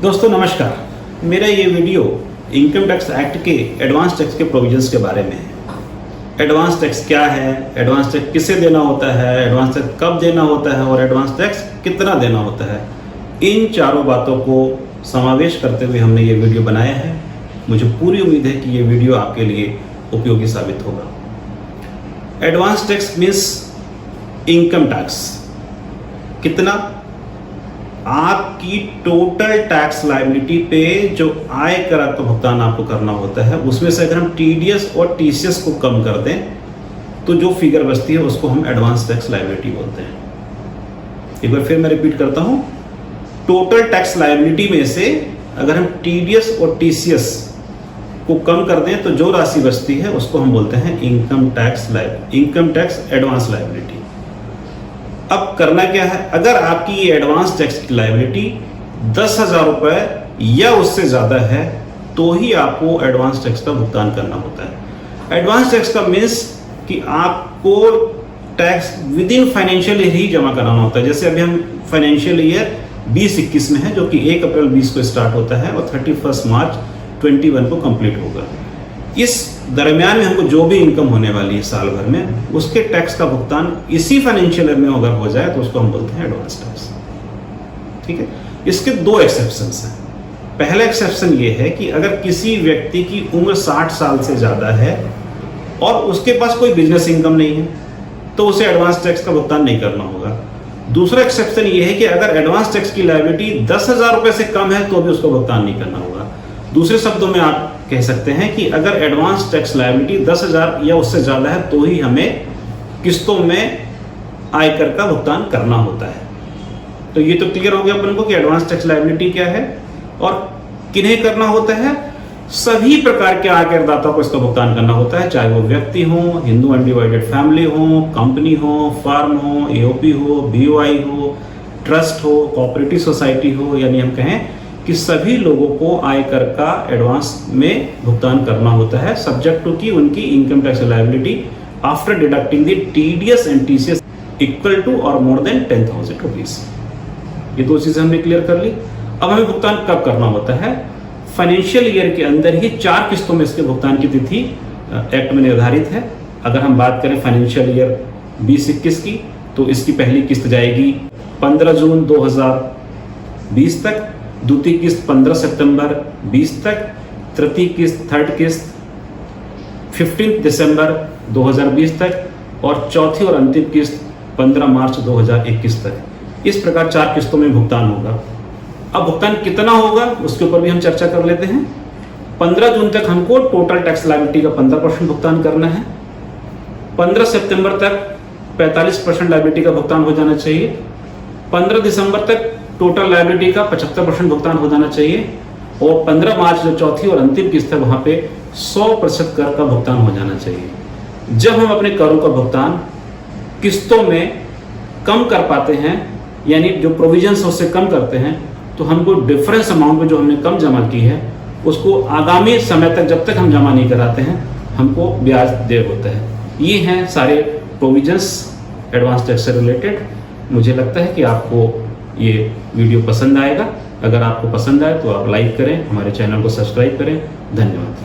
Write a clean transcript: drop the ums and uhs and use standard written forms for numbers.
दोस्तों नमस्कार। मेरा ये वीडियो इनकम टैक्स एक्ट के एडवांस टैक्स के प्रोविजंस के बारे में है। एडवांस टैक्स क्या है, एडवांस टैक्स किसे देना होता है, एडवांस टैक्स कब देना होता है और एडवांस टैक्स कितना देना होता है, इन चारों बातों को समावेश करते हुए हमने ये वीडियो बनाया है। मुझे पूरी उम्मीद है कि ये वीडियो आपके लिए उपयोगी साबित होगा। Advance tax means income tax. कितना? आपकी टोटल टैक्स लायबिलिटी पे जो आय कर का भुगतान आपको करना होता है, उसमें से अगर हम टीडीएस और टीसीएस को कम कर दें तो जो फिगर बचती है उसको हम एडवांस टैक्स लायबिलिटी बोलते हैं। एक बार फिर मैं रिपीट करता हूं, टोटल टैक्स लायबिलिटी में से अगर हम टीडीएस और टीसीएस को कम कर दें तो जो राशि बचती है उसको हम बोलते हैं इनकम टैक्स एडवांस लायबिलिटी। अब करना क्या है, अगर आपकी ये एडवांस टैक्स की लायबिलिटी 10,000 रुपए या उससे ज़्यादा है तो ही आपको एडवांस टैक्स का भुगतान करना होता है। एडवांस टैक्स का मीन्स कि आपको tax within financial year ही जमा कराना होता है। जैसे अभी हम फाइनेंशियल ईयर 20-21 में है, जो कि 1 अप्रैल 20 को स्टार्ट होता है और 31 मार्च 21 को कंप्लीट होगा। इस दरमियान में हमको जो भी इनकम होने वाली है साल भर में, उसके टैक्स का भुगतान इसी फाइनेंशियल ईयर में अगर हो जाए तो उसको हम बोलते हैं एडवांस टैक्स। ठीक है। इसके दो एक्सेप्शंस हैं। पहला एक्सेप्शन ये है कि अगर किसी व्यक्ति की उम्र 60 साल से ज़्यादा है और उसके पास कोई बिजनेस इनकम नहीं है तो उसे एडवांस टैक्स का भुगतान नहीं करना होगा। दूसरा एक्सेप्शन ये है कि अगर एडवांस टैक्स की लायबिलिटी 10,000 रुपये से कम है तो भी उसको भुगतान नहीं करना होगा। दूसरे शब्दों में आप कह सकते हैं कि अगर एडवांस टैक्स लायबिलिटी 10,000 या उससे ज़्यादा है तो ही हमें किस्तों में आयकर का भुगतान करना होता है। तो ये तो क्लियर हो गया अपन को कि एडवांस टैक्स लायबिलिटी क्या है और किन्हें करना होता है। सभी प्रकार के आयकरदाता को इसका भुगतान करना होता है, चाहे वो व्यक्ति हो, हिंदू अनडिवाइडेड फैमिली हो, कंपनी हो, फार्म हो, एओपी हो, बीओआई हो, ट्रस्ट हो, कोऑपरेटिव सोसाइटी हो, यानी हम कहें कि सभी लोगों को आयकर का एडवांस में भुगतान करना होता है, सब्जेक्ट टू कि उनकी income tax liability after deducting the TDS and TCS equal to or more then 10,000 rupees. ये दो चीजें हमने क्लियर कर ली। अब हमें भुगतान कब करना होता है? फाइनेंशियल ईयर के अंदर ही 4 किस्तों में इसके भुगतान की तिथि एक्ट में निर्धारित है। अगर हम बात करें फाइनेंशियल ईयर 20-21 की तो इसकी पहली किस्त जाएगी 15 जून 2020 तक, द्वितीय किस्त 15 सितंबर 20 तक, तृतीय किस्त थर्ड किस्त 15 दिसंबर 2020 तक और चौथी और अंतिम किस्त 15 मार्च 2021 तक। इस प्रकार 4 किस्तों में भुगतान होगा। अब भुगतान कितना होगा उसके ऊपर भी हम चर्चा कर लेते हैं। 15 जून तक हमको टोटल टैक्स लायबिलिटी का 15% भुगतान करना है। 15 सितंबर तक 45% लायबिलिटी का भुगतान हो जाना चाहिए। 15 दिसंबर तक टोटल लायबिलिटी का 75% भुगतान हो जाना चाहिए और 15 मार्च जो चौथी और अंतिम किस्त है वहां पे 100% कर का भुगतान हो जाना चाहिए। जब हम अपने करों का भुगतान किस्तों में कम कर पाते हैं, यानी जो प्रोविजंस उससे कम करते हैं, तो हमको डिफरेंस अमाउंट में जो हमने कम जमा की है उसको आगामी समय तक जब तक हम जमा नहीं कराते हैं हमको ब्याज देय होता है। ये हैं सारे प्रोविजंस एडवांस टैक्स से रिलेटेड। मुझे लगता है कि आपको ये वीडियो पसंद आएगा। अगर आपको पसंद आए तो आप लाइक करें, हमारे चैनल को सब्सक्राइब करें। धन्यवाद।